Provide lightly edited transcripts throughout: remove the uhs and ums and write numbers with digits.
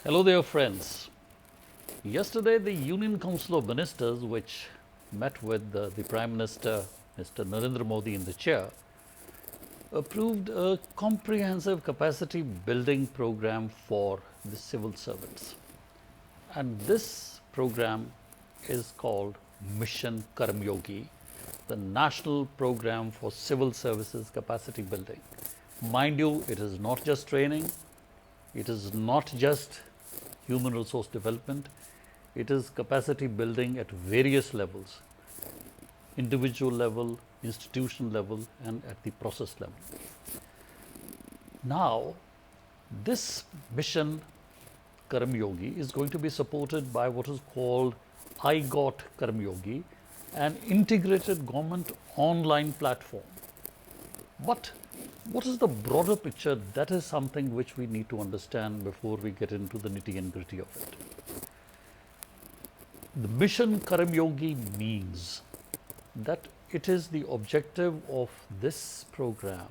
Hello there, friends. Yesterday, the Union Council of Ministers, which met with the Prime Minister, Mr. Narendra Modi, in the chair, approved a comprehensive capacity building program for the civil servants. And this program is called Mission Karmayogi, the National Program for Civil Services Capacity Building. Mind you, it is not just training, it is not just human resource development, it is capacity building at various levels, individual level, institutional level, and at the process level. Now, this mission Karmayogi is going to be supported by what is called I Got Karmayogi, an integrated government online platform. But what is the broader picture? That is something which we need to understand before we get into the nitty and gritty of it. The mission Karmayogi means that it is the objective of this program,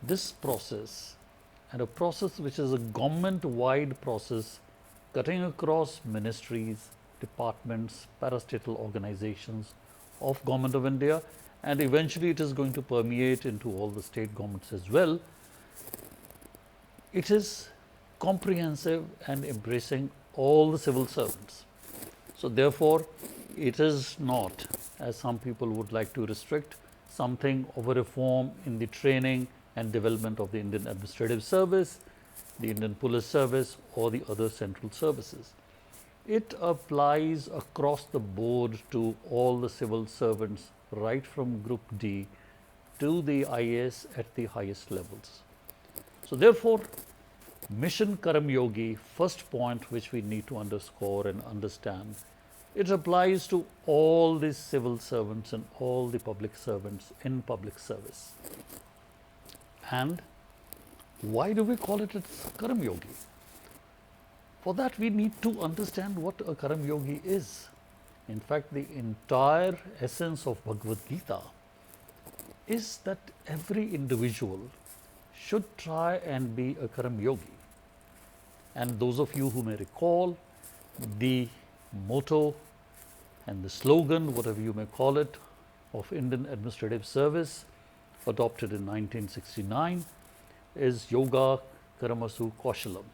this process, and a process which is a government-wide process cutting across ministries, departments, parastatal organizations of Government of India, and eventually it is going to permeate into all the state governments as well. It is comprehensive and embracing all the civil servants. So therefore, it is not, as some people would like to restrict, something of a reform in the training and development of the Indian Administrative Service, the Indian Police Service, or the other central services. It applies across the board to all the civil servants, right from Group D to the IAS at the highest levels. So therefore, Mission Karmayogi, first point which we need to underscore and understand, it applies to all the civil servants and all the public servants in public service. And why do we call it Karmayogi? For that, we need to understand what a Karmayogi is. In fact, the entire essence of Bhagavad Gita is that every individual should try and be a Karmayogi. And those of you who may recall, the motto and the slogan, whatever you may call it, of Indian Administrative Service, adopted in 1969, is Yoga Karmasu Kaushalam.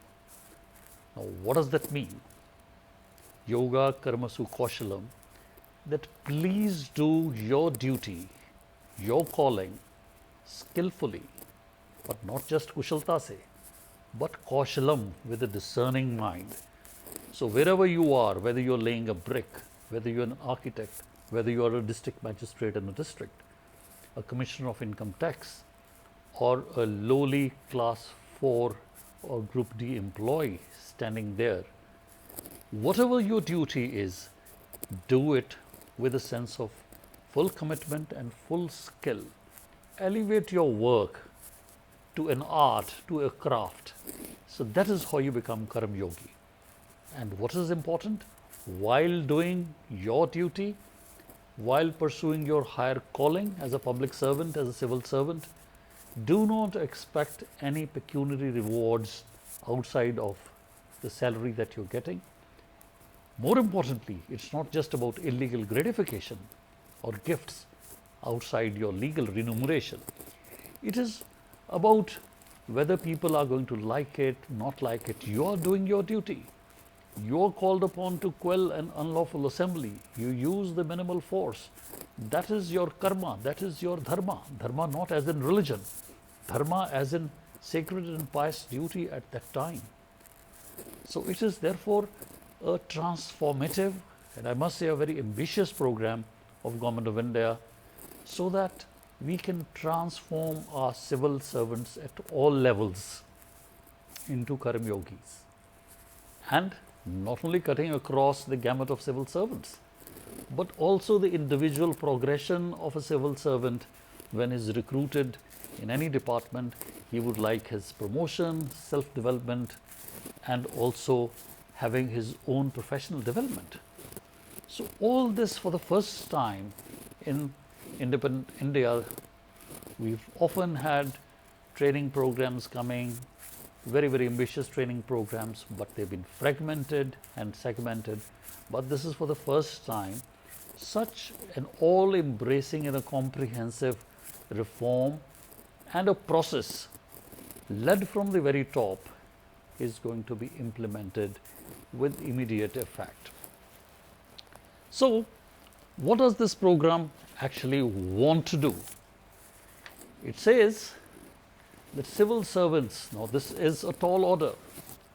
Now, what does that mean? Yoga Karmasu Kaushalam, that please do your duty, your calling, skillfully, but not just kushalta se, but kaushalam, with a discerning mind. So wherever you are, whether you're laying a brick, whether you're an architect, whether you are a district magistrate in a district, a commissioner of income tax, or a lowly class 4 or group D employee standing there, whatever your duty is, do it with a sense of full commitment and full skill. Elevate your work to an art, to a craft. So that is how you become Karmayogi. And what is important? While doing your duty, while pursuing your higher calling as a public servant, as a civil servant, do not expect any pecuniary rewards outside of the salary that you're getting. More importantly, it's not just about illegal gratification or gifts outside your legal remuneration. It is about whether people are going to like it, not like it. You are doing your duty. You are called upon to quell an unlawful assembly. You use the minimal force. That is your karma. That is your dharma. Dharma not as in religion. Dharma as in sacred and pious duty at that time. So it is therefore a transformative, and I must say a very ambitious program of Government of India, so that we can transform our civil servants at all levels into Karmayogis. And not only cutting across the gamut of civil servants, but also the individual progression of a civil servant when he is recruited in any department. He would like his promotion, self-development, and also having his own professional development. So all this for the first time in independent India, we've often had training programs coming very, very ambitious training programs, but they've been fragmented and segmented. But this is for the first time such an all-embracing and a comprehensive reform and a process led from the very top is going to be implemented with immediate effect. So, what does this program actually want to do? It says that civil servants, now this is a tall order,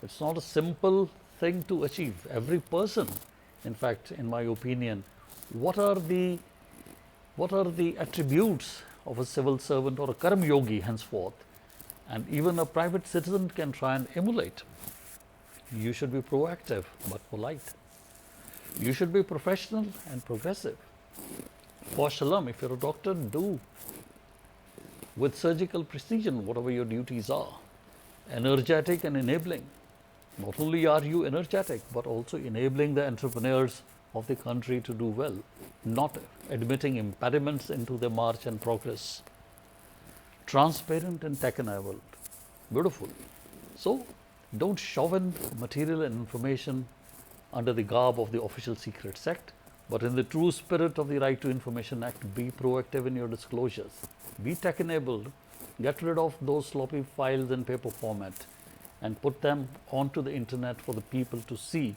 it's not a simple thing to achieve. Every person, in fact, in my opinion, what are the attributes of a civil servant or a Karmayogi henceforth, and even a private citizen can try and emulate? You should be proactive but polite. You should be professional and progressive. For Shalom, if you're a doctor, do with surgical precision whatever your duties are. Energetic and enabling. Not only are you energetic, but also enabling the entrepreneurs of the country to do well, not admitting impediments into their march and progress. Transparent and tech-enabled. Beautiful. So, don't shove in material and information under the garb of the Official Secrets Act, but in the true spirit of the Right to Information Act, be proactive in your disclosures. Be tech-enabled. Get rid of those sloppy files in paper format and put them onto the internet for the people to see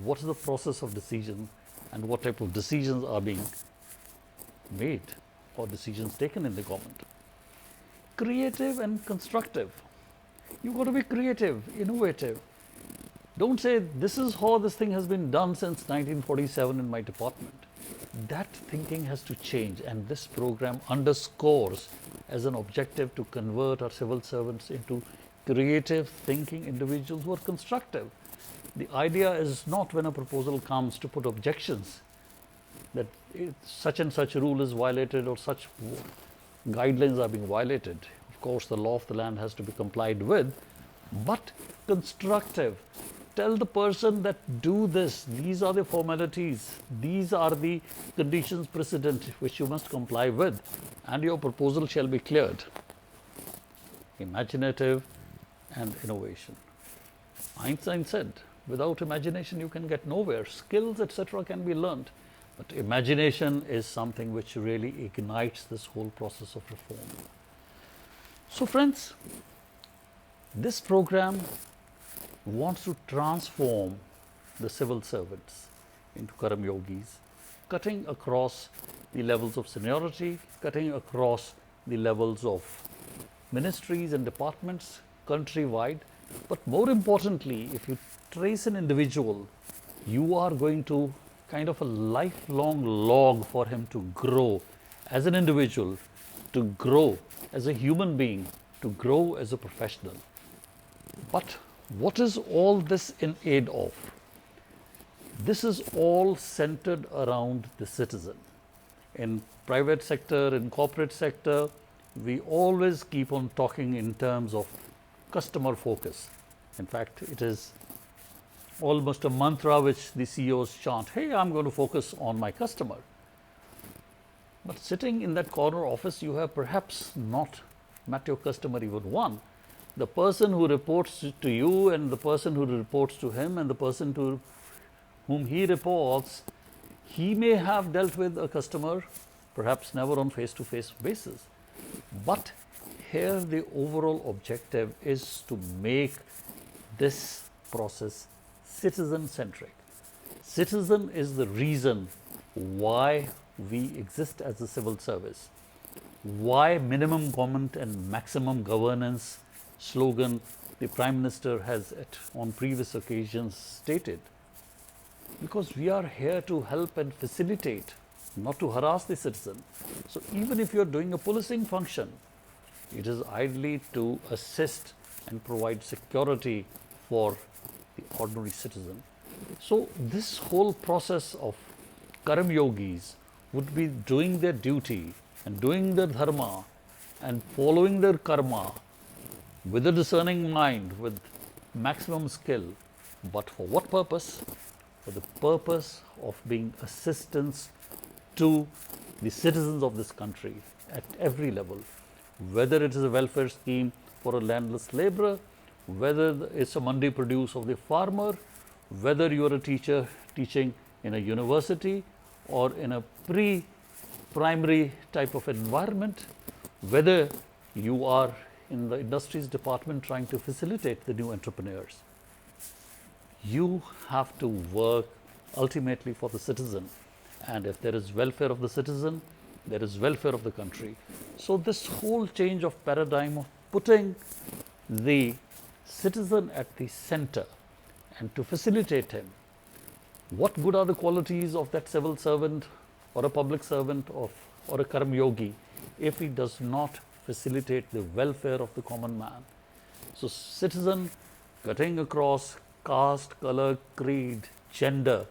what is the process of decision and what type of decisions are being made or decisions taken in the government. Creative and constructive. You've got to be creative, innovative. Don't say, this is how this thing has been done since 1947 in my department. That thinking has to change, and this program underscores as an objective to convert our civil servants into creative thinking individuals who are constructive. The idea is not, when a proposal comes, to put objections that such and such rule is violated or such guidelines are being violated. Of course, the law of the land has to be complied with, but constructive. Tell the person that do this, these are the formalities, these are the conditions precedent which you must comply with, and your proposal shall be cleared. Imaginative and innovation. Einstein said, without imagination you can get nowhere. Skills, etc. can be learned, but imagination is something which really ignites this whole process of reform. So friends, this program wants to transform the civil servants into Karmayogis, cutting across the levels of seniority, cutting across the levels of ministries and departments countrywide. But more importantly, if you trace an individual, you are going to kind of a lifelong log for him to grow as an individual, to grow as a human being, to grow as a professional. But what is all this in aid of? This is all centered around the citizen. In private sector, in corporate sector, we always keep on talking in terms of customer focus. In fact, it is almost a mantra which the CEOs chant, hey, I'm going to focus on my customer. But sitting in that corner office, you have perhaps not met your customer even one. The person who reports to you and the person who reports to him and the person to whom he reports, he may have dealt with a customer, perhaps never on face-to-face basis. But here the overall objective is to make this process citizen-centric. Citizen is the reason why we exist as a civil service, why minimum government and maximum governance slogan the Prime Minister has on previous occasions stated. Because we are here to help and facilitate, not to harass the citizen. So even if you are doing a policing function, it is ideally to assist and provide security for the ordinary citizen. So this whole process of Karmayogis would be doing their duty and doing their dharma and following their karma with a discerning mind, with maximum skill. But for what purpose? For the purpose of being assistance to the citizens of this country at every level, whether it is a welfare scheme for a landless laborer, whether it's a mandi produce of the farmer, whether you are a teacher teaching in a university or in a pre-primary type of environment, whether you are in the industries department trying to facilitate the new entrepreneurs. You have to work ultimately for the citizen, and if there is welfare of the citizen, there is welfare of the country. So this whole change of paradigm of putting the citizen at the center and to facilitate him, what good are the qualities of that civil servant or a public servant or a Karmayogi if he does not facilitate the welfare of the common man? So citizen cutting across caste, color, creed, gender,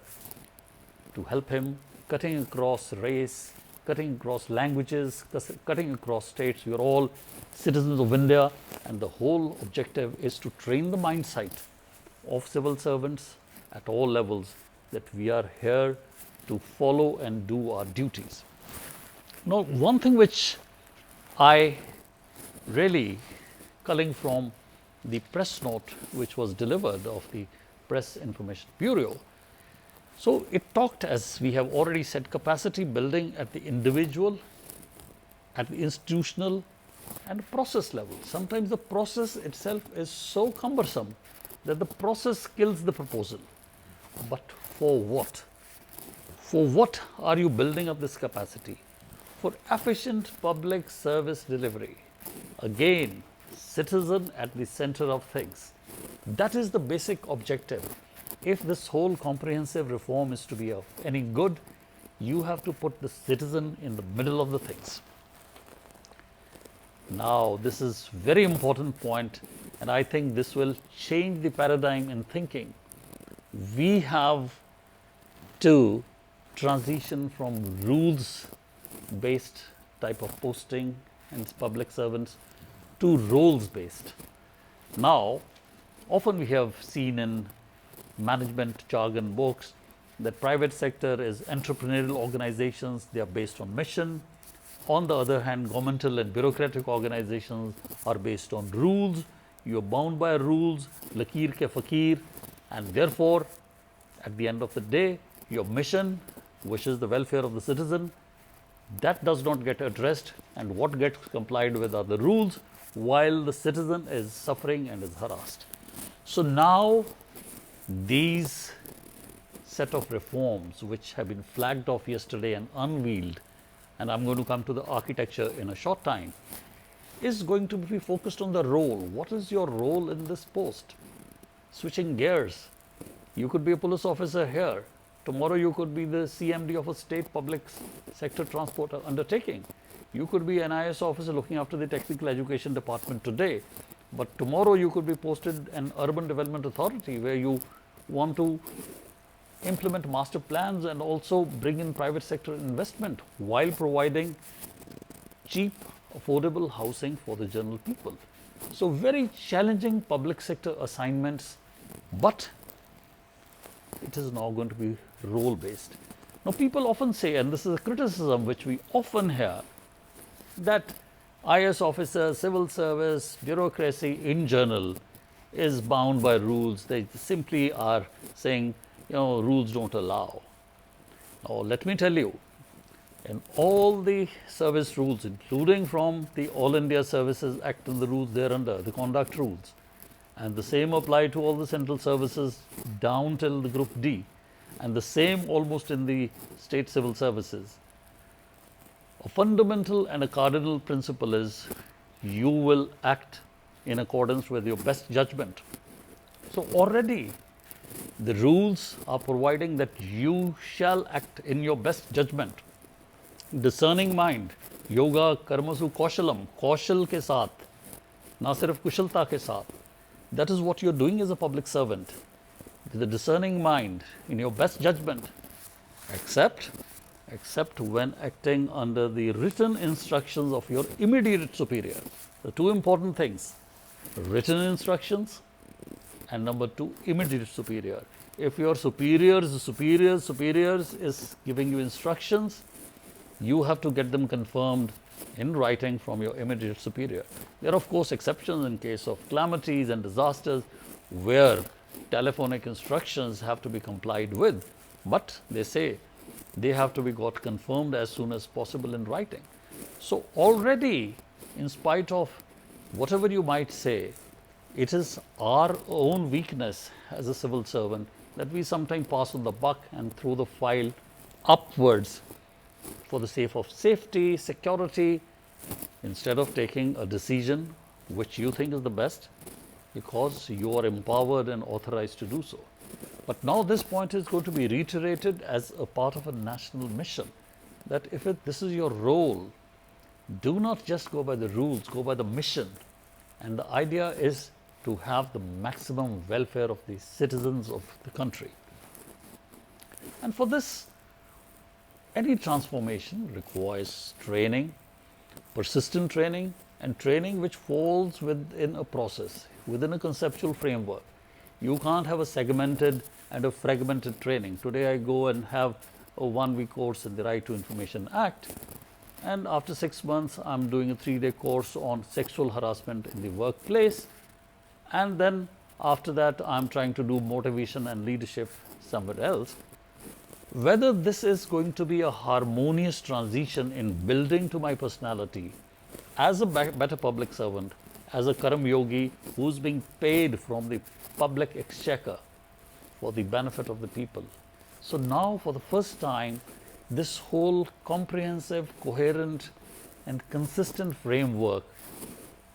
to help him, cutting across race, cutting across languages, cutting across states. We are all citizens of India, and the whole objective is to train the mindset of civil servants at all levels that we are here to follow and do our duties. Now, one thing which I really, culling from the press note which was delivered of the Press Information Bureau, so it talked, as we have already said, capacity building at the individual, at the institutional and process level. Sometimes the process itself is so cumbersome that the process kills the proposal. But for what? For what are you building up this capacity? For efficient public service delivery. Again, citizen at the center of things. That is the basic objective. If this whole comprehensive reform is to be of any good, you have to put the citizen in the middle of the things. Now, this is very important point, and I think this will change the paradigm in thinking. We have to transition from rules-based type of posting and public servants to roles-based. Now, often we have seen in management jargon books that private sector is entrepreneurial organizations, they are based on mission. On the other hand, governmental and bureaucratic organizations are based on rules. You are bound by rules, lakir ke fakir, and therefore, at the end of the day, your mission, which is the welfare of the citizen, that does not get addressed, and what gets complied with are the rules, while the citizen is suffering and is harassed. So now, these set of reforms which have been flagged off yesterday and unveiled, and I'm going to come to the architecture in a short time, is going to be focused on the role. What is your role in this post? Switching gears. You could be a police officer here. Tomorrow you could be the CMD of a state public sector transport undertaking. You could be an IAS officer looking after the technical education department today. But tomorrow you could be posted an urban development authority where you want to implement master plans and also bring in private sector investment while providing cheap, affordable housing for the general people. So very challenging public sector assignments, but it is now going to be role-based. Now people often say, and this is a criticism which we often hear, that IAS officers, civil service, bureaucracy in general is bound by rules. They simply are saying, rules don't allow. Now, let me tell you, in all the service rules, including from the All India Services Act and the rules thereunder, the conduct rules, and the same apply to all the central services down till the Group D, and the same almost in the state civil services. A fundamental and a cardinal principle is you will act in accordance with your best judgment. So already the rules are providing that you shall act in your best judgment. Discerning mind, yoga karmasu kaushalam, kaushal ke saath, na sirf kushalta ke saath. That is what you are doing as a public servant. With a discerning mind, in your best judgment, except when acting under the written instructions of your immediate superior. The two important things, written instructions and number two, immediate superior. If your superiors is giving you instructions, you have to get them confirmed in writing from your immediate superior. There are of course exceptions in case of calamities and disasters where telephonic instructions have to be complied with, but they say they have to be got confirmed as soon as possible in writing. So already, in spite of whatever you might say, it is our own weakness as a civil servant that we sometimes pass on the buck and throw the file upwards for the sake of safety, security, instead of taking a decision which you think is the best because you are empowered and authorized to do so. But now this point is going to be reiterated as a part of a national mission, that if this is your role, do not just go by the rules, go by the mission. And the idea is to have the maximum welfare of the citizens of the country. And for this, any transformation requires training, persistent training, and training which falls within a process, within a conceptual framework. You can't have a segmented and a fragmented training. Today I go and have a 1-week course in the Right to Information Act, and after 6 months I'm doing a 3-day course on sexual harassment in the workplace, and then after that I'm trying to do motivation and leadership somewhere else. Whether this is going to be a harmonious transition in building to my personality as a better public servant, as a Karmayogi who's being paid from the public exchequer for the benefit of the people. So now for the first time, this whole comprehensive, coherent and consistent framework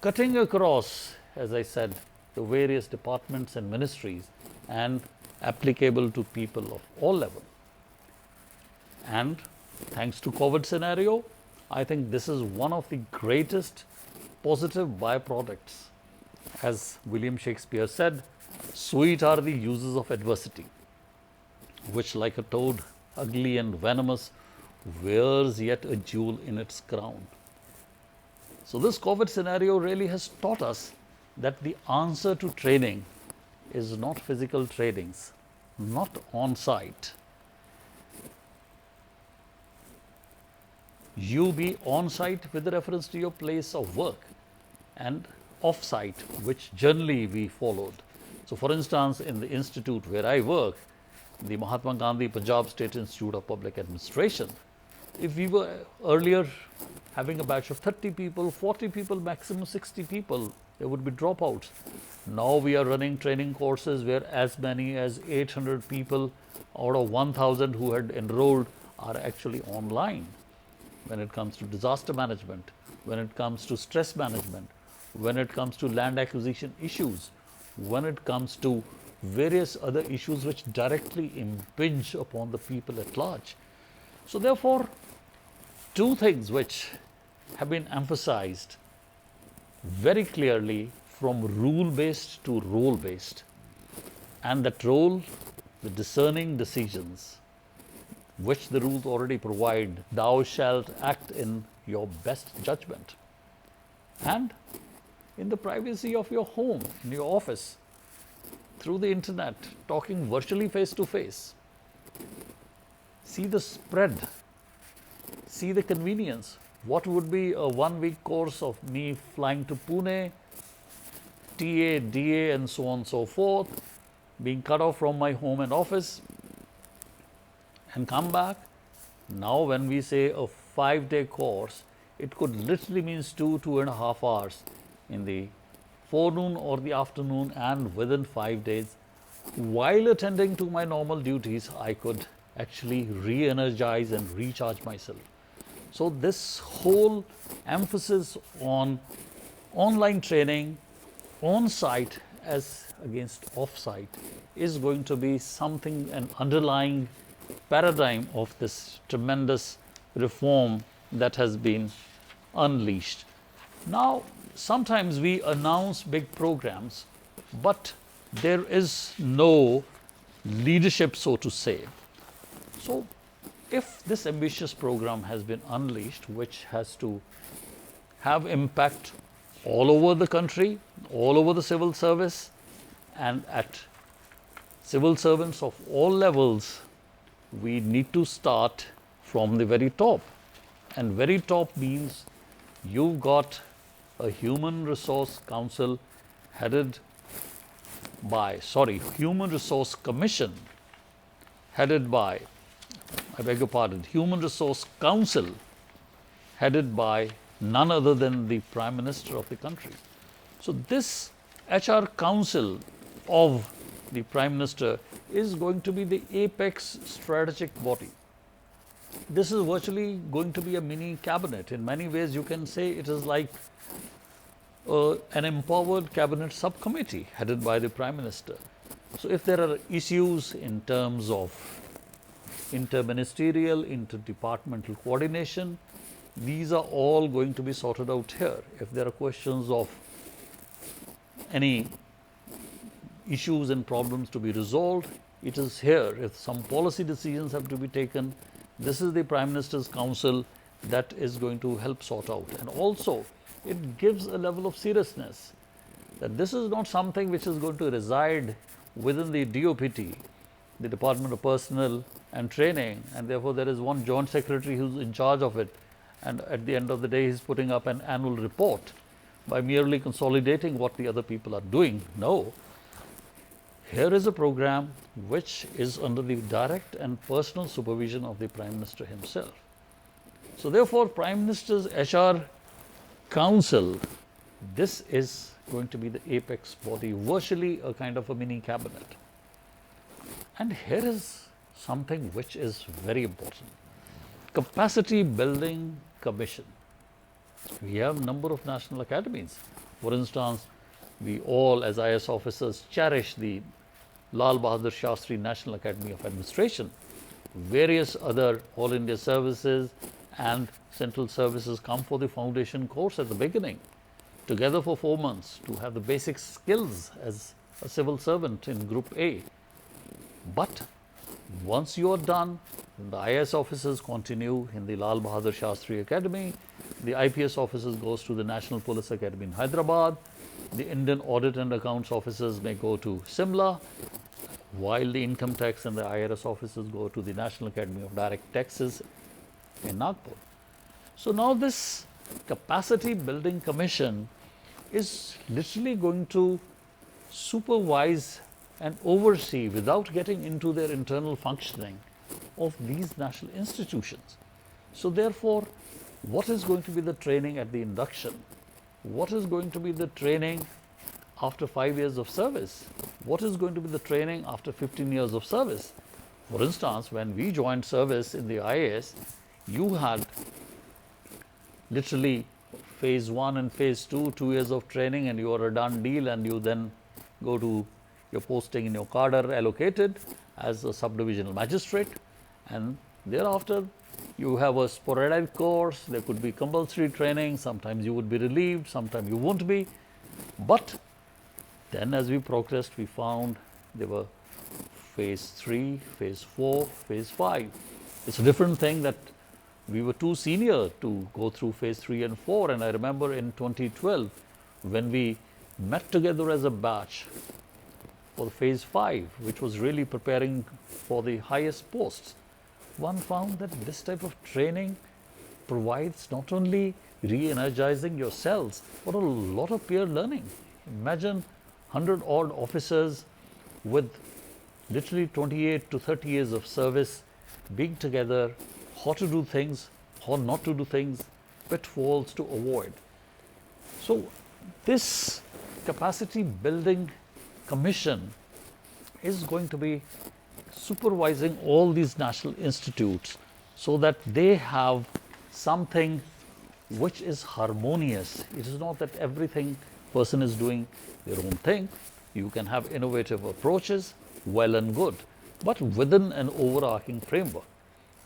cutting across, as I said, the various departments and ministries and applicable to people of all levels. And thanks to COVID scenario, I think this is one of the greatest positive byproducts. As William Shakespeare said, sweet are the uses of adversity, which like a toad, ugly and venomous, wears yet a jewel in its crown. So this COVID scenario really has taught us that the answer to training is not physical trainings, not on-site. You be on-site with reference to your place of work and off-site, which generally we followed. So for instance, in the institute where I work, the Mahatma Gandhi Punjab State Institute of Public Administration, if we were earlier having a batch of 30 people, 40 people, maximum 60 people, there would be dropouts. Now we are running training courses where as many as 800 people out of 1,000 who had enrolled are actually online. When it comes to disaster management, when it comes to stress management, when it comes to land acquisition issues, when it comes to various other issues which directly impinge upon the people at large. So therefore, two things which have been emphasized very clearly from rule-based to role-based, and that role, the discerning decisions, which the rules already provide, thou shalt act in your best judgment and in the privacy of your home, in your office, through the internet, talking virtually face to face. See the spread, see the convenience. What would be a 1-week course of me flying to Pune, TA, DA and so on and so forth, being cut off from my home and office and come back. Now when we say a 5-day course, it could literally means 2.5 hours in the forenoon or the afternoon, and within 5 days, while attending to my normal duties, I could actually re-energize and recharge myself. So this whole emphasis on online training, on-site as against off-site, is going to be something, an underlying paradigm of this tremendous reform that has been unleashed. Now, sometimes we announce big programs, but there is no leadership, so to say. So, if this ambitious program has been unleashed, which has to have impact all over the country, all over the civil service, and at civil servants of all levels, we need to start from the very top. and very top means you've got a human resource council headed by, human resource commission headed by, I beg your pardon, human resource council headed by none other than the Prime Minister of the country. So this HR council of the Prime Minister is going to be the apex strategic body. This is virtually going to be a mini cabinet. In many ways, you can say it is like an empowered cabinet subcommittee headed by the Prime Minister. So if there are issues in terms of interministerial, interdepartmental coordination, these are all going to be sorted out here. If there are questions of any issues and problems to be resolved, it is here. If some policy decisions have to be taken, this is the Prime Minister's Council that is going to help sort out. And also, it gives a level of seriousness that this is not something which is going to reside within the DOPT, the Department of Personnel and Training, and therefore there is one joint secretary who's in charge of it, and at the end of the day he's putting up an annual report by merely consolidating what the other people are doing. No, here is a program which is under the direct and personal supervision of the Prime Minister himself. So therefore, Prime Minister's HR Council, this is going to be the apex body, virtually a kind of a mini cabinet. And here is something which is very important: Capacity Building Commission. We have a number of national academies. For instance, we all as IAS officers cherish the Lal Bahadur Shastri National Academy of Administration. Various other All India services and central services come for the foundation course at the beginning, together for 4 months to have the basic skills as a civil servant in Group A. But once you are done, the IAS officers continue in the Lal Bahadur Shastri Academy, the IPS officers goes to the National Police Academy in Hyderabad, the Indian Audit and Accounts officers may go to Simla, while the income tax and the IRS officers go to the National Academy of Direct Taxes in Nagpur. So now this Capacity Building Commission is literally going to supervise and oversee, without getting into their internal functioning, of these national institutions. So therefore, what is going to be the training at the induction? What is going to be the training after 5 years of service? What is going to be the training after 15 years of service? For instance, when we joined service in the IAS, you had literally phase 1 and phase 2, 2 years of training, and you are a done deal, and you then go to your posting in your cadre allocated as a subdivisional magistrate, and thereafter you have a sporadic course. There could be compulsory training, sometimes you would be relieved, sometimes you won't be. But then as we progressed, we found there were phase 3, phase 4, phase 5. It's a different thing that we were too senior to go through phase 3 and 4. And I remember in 2012, when we met together as a batch for phase 5, which was really preparing for the highest posts, one found that this type of training provides not only re-energizing yourselves, but a lot of peer learning. Imagine 100 odd officers with literally 28 to 30 years of service being together, how to do things, how not to do things, pitfalls to avoid. So this Capacity Building Commission is going to be supervising all these national institutes so that they have something which is harmonious. It is not that everything person is doing their own thing. You can have innovative approaches, well and good, but within an overarching framework.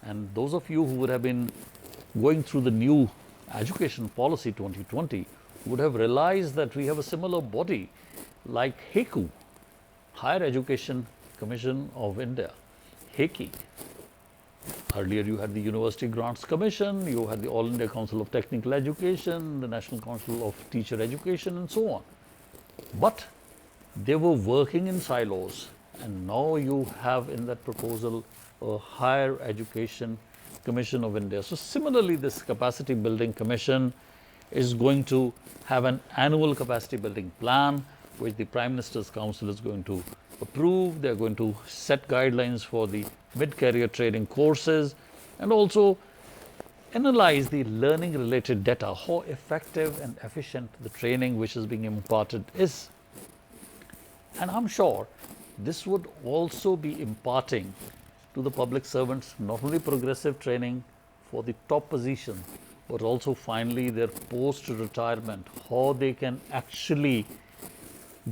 And those of you who would have been going through the new education policy 2020 would have realized that we have a similar body like HECU, Higher Education Commission of India, HECI. Earlier you had the University Grants Commission, you had the All India Council of Technical Education, the National Council of Teacher Education, and so on. But they were working in silos, and now you have in that proposal a Higher Education Commission of India. So similarly, this capacity building commission is going to have an annual capacity building plan, which the Prime Minister's Council is going to approve. They are going to set guidelines for the mid-career training courses and also analyze the learning related data, how effective and efficient the training which is being imparted is. And I'm sure this would also be imparting to the public servants not only progressive training for the top position, but also finally their post-retirement, how they can actually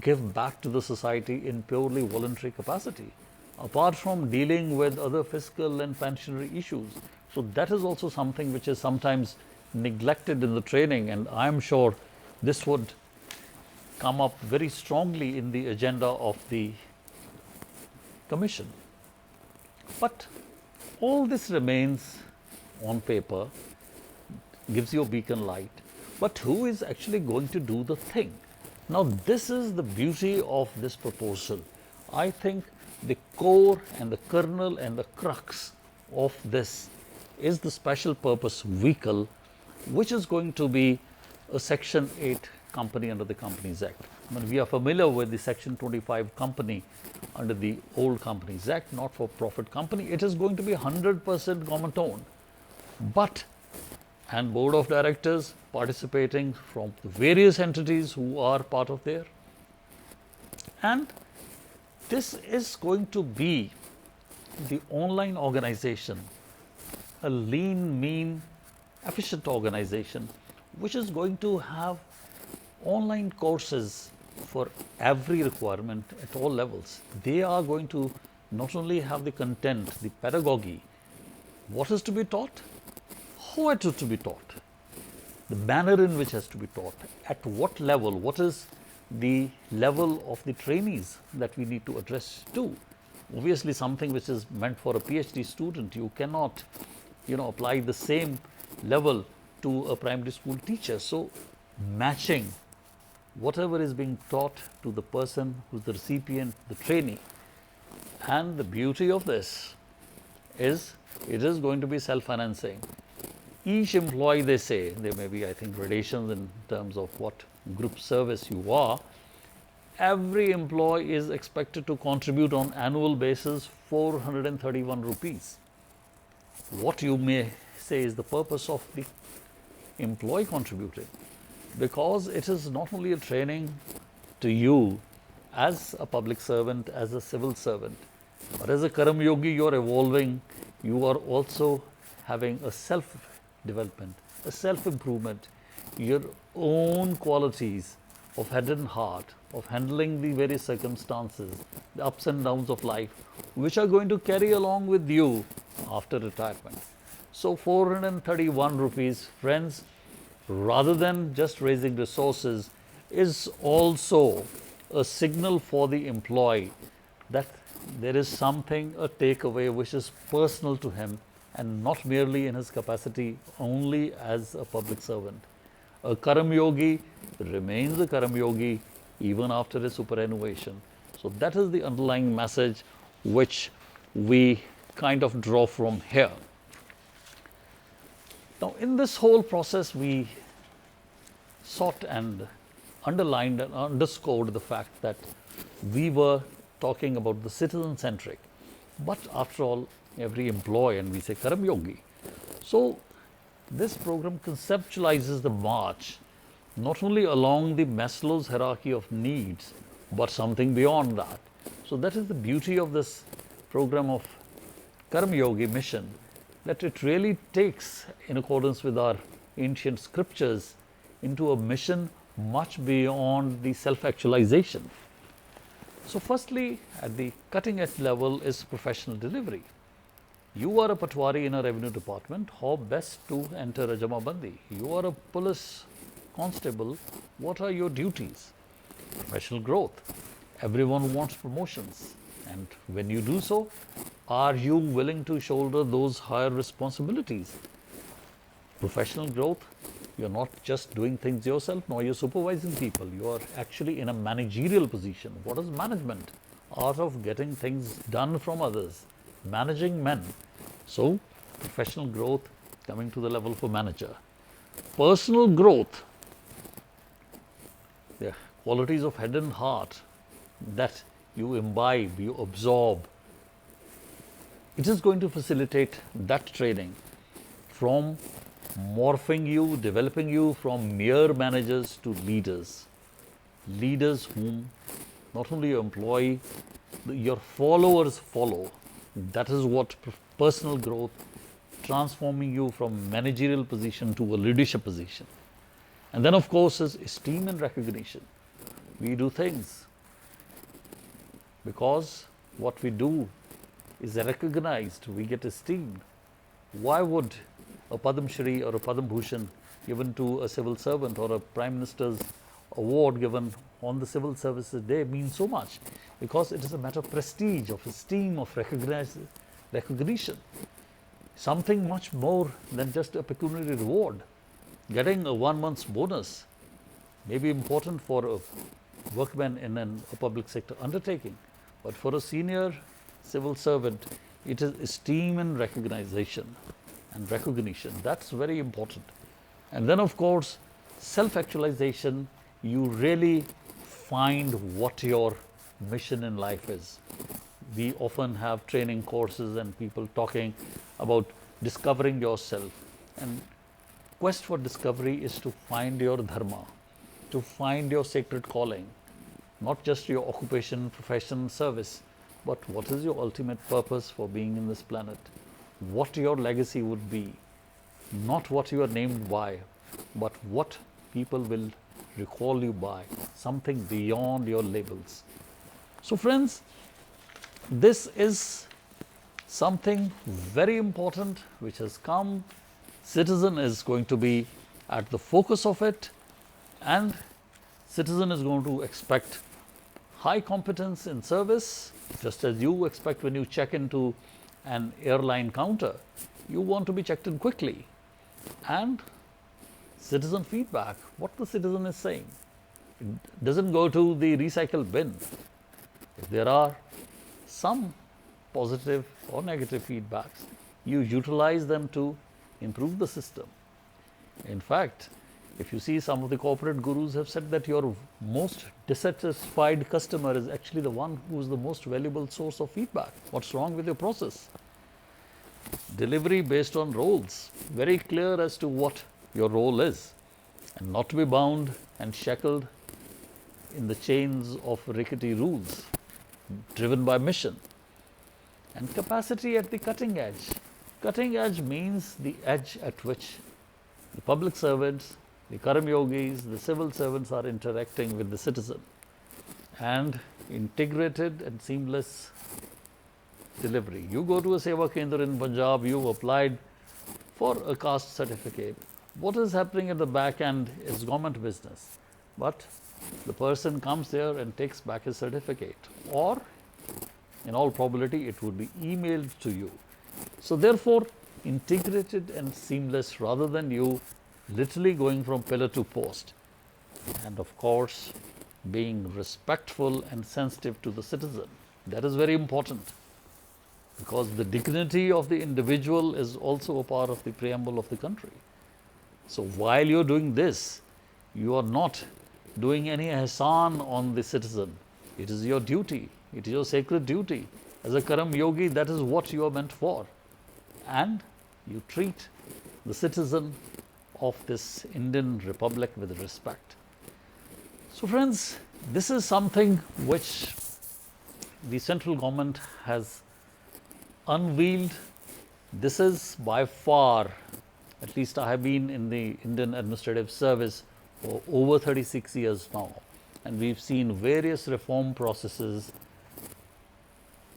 give back to the society in purely voluntary capacity, apart from dealing with other fiscal and pensionary issues. So that is also something which is sometimes neglected in the training, and I am sure this would come up very strongly in the agenda of the commission. But all this remains on paper, gives you a beacon light, but who is actually going to do the thing? Now, this is the beauty of this proposal. I think the core and the kernel and the crux of this is the special purpose vehicle, which is going to be a Section 8 company under the Companies Act. I mean, we are familiar with the Section 25 company under the old Companies Act, not for profit company. It is going to be 100% government owned, but and board of directors participating from the various entities who are part of there. And this is going to be the online organization, a lean, mean, efficient organization, which is going to have online courses for every requirement at all levels. They are going to not only have the content, the pedagogy, what is to be taught, how it is to be taught, the manner in which has to be taught, at what level, what is the level of the trainees that we need to address to. Obviously, something which is meant for a PhD student, you cannot, apply the same level to a primary school teacher. So, matching whatever is being taught to the person who's the recipient, the trainee. And the beauty of this is it is going to be self-financing. Each employee, they say, there may be, I think, gradations in terms of what group service you are. Every employee is expected to contribute on annual basis 431 rupees. What you may say is the purpose of the employee contributing, because it is not only a training to you as a public servant, as a civil servant, but as a Karmayogi, you are evolving, you are also having a self-development, a self-improvement, your own qualities of head and heart, of handling the various circumstances, the ups and downs of life, which are going to carry along with you after retirement. So 431 rupees, friends, rather than just raising resources, is also a signal for the employee that there is something, a takeaway which is personal to him and not merely in his capacity only as a public servant. A Karmayogi remains a Karmayogi even after his superannuation. So that is the underlying message which we kind of draw from here. Now, in this whole process, we sought and underlined and underscored the fact that we were talking about the citizen-centric, but after all, every employee, and we say Karmayogi. So, this program conceptualizes the march not only along the Maslow's hierarchy of needs, but something beyond that. So, that is the beauty of this program of Karmayogi mission, that it really takes, in accordance with our ancient scriptures, into a mission much beyond the self-actualization. So, firstly, at the cutting edge level is professional delivery. You are a Patwari in a revenue department, how best to enter a Jamabandi? You are a police constable, what are your duties? Professional growth. Everyone wants promotions, and when you do so, are you willing to shoulder those higher responsibilities? Professional growth, you're not just doing things yourself, nor you're supervising people. You are actually in a managerial position. What is management? Art of getting things done from others, managing men. So, professional growth, coming to the level of a manager. Personal growth, the qualities of head and heart that you imbibe, you absorb, it is going to facilitate that training from morphing you, developing you from mere managers to leaders. Leaders whom not only your employee, your followers follow. That is what personal growth, transforming you from managerial position to a leadership position. And then of course is esteem and recognition. We do things because what we do is recognized, we get esteemed. Why would a Padma Shri or a Padma Bhushan given to a civil servant or a Prime Minister's award given on the Civil Services Day mean so much? Because it is a matter of prestige, of esteem, of recognition. Something much more than just a pecuniary reward. Getting a 1 month's bonus may be important for a workman in a public sector undertaking, but for a senior civil servant, it is esteem and recognition. That's very important. And then of course, self-actualization, you really find what your mission in life is. We often have training courses and people talking about discovering yourself. And quest for discovery is to find your dharma, to find your sacred calling, not just your occupation, profession, service, but what is your ultimate purpose for being in this planet? What your legacy would be, not what you are named by, but what people will recall you by, something beyond your labels. So friends, this is something very important which has come. Citizen is going to be at the focus of it, and citizen is going to expect high competence in service, just as you expect when you check into an airline counter. You want to be checked in quickly. And citizen feedback, what the citizen is saying. It doesn't go to the recycle bin. If there are some positive or negative feedbacks, you utilize them to improve the system. In fact, if you see, some of the corporate gurus have said that your most dissatisfied customer is actually the one who is the most valuable source of feedback. What's wrong with your process? Delivery based on roles, very clear as to what your role is, and not to be bound and shackled in the chains of rickety rules, driven by mission. And capacity at the cutting edge. Cutting edge means the edge at which the public servants, the Karmayogis, the civil servants are interacting with the citizen, and integrated and seamless delivery. You go to a Seva Kendra in Punjab, you've applied for a caste certificate. What is happening at the back end is government business, but the person comes there and takes back his certificate, or in all probability it would be emailed to you. So therefore, integrated and seamless rather than you literally going from pillar to post. And of course, being respectful and sensitive to the citizen. That is very important, because the dignity of the individual is also a part of the preamble of the country. So while you're doing this, you are not doing any ihsan on the citizen. It is your duty. It is your sacred duty. As a Karmayogi, that is what you are meant for. And you treat the citizen of this Indian Republic with respect. So friends, this is something which the central government has unveiled. This is by far, at least I have been in the Indian administrative service for over 36 years now, and we've seen various reform processes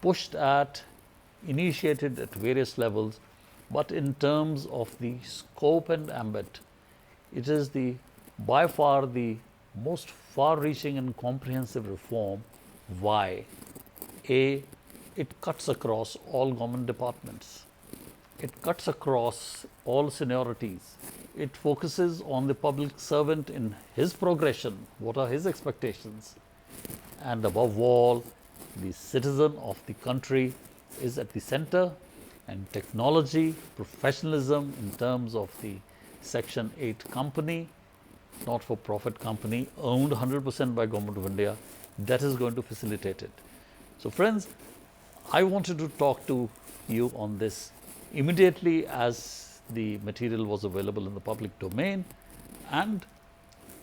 pushed at, initiated at various levels, but in terms of the scope and ambit, it is by far the most far-reaching and comprehensive reform. Why? A, it cuts across all government departments. It cuts across all seniorities. It focuses on the public servant in his progression. What are his expectations? And above all, the citizen of the country is at the center. and technology, professionalism in terms of the Section 8 company, not for profit company, owned 100% by Government of India, that is going to facilitate it. So friends, I wanted to talk to you on this immediately as the material was available in the public domain, and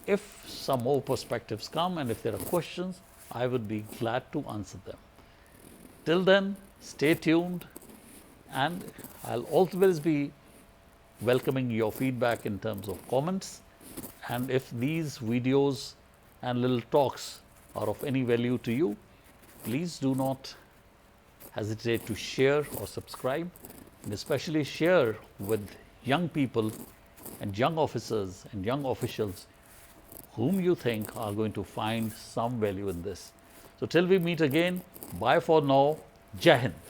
if some more perspectives come and if there are questions, I would be glad to answer them. Till then, stay tuned, and I'll always be welcoming your feedback in terms of comments. And if these videos and little talks are of any value to you, please do not hesitate to share or subscribe, and especially share with young people and young officers and young officials whom you think are going to find some value in this. So till we meet again, bye for now. Jai Hind.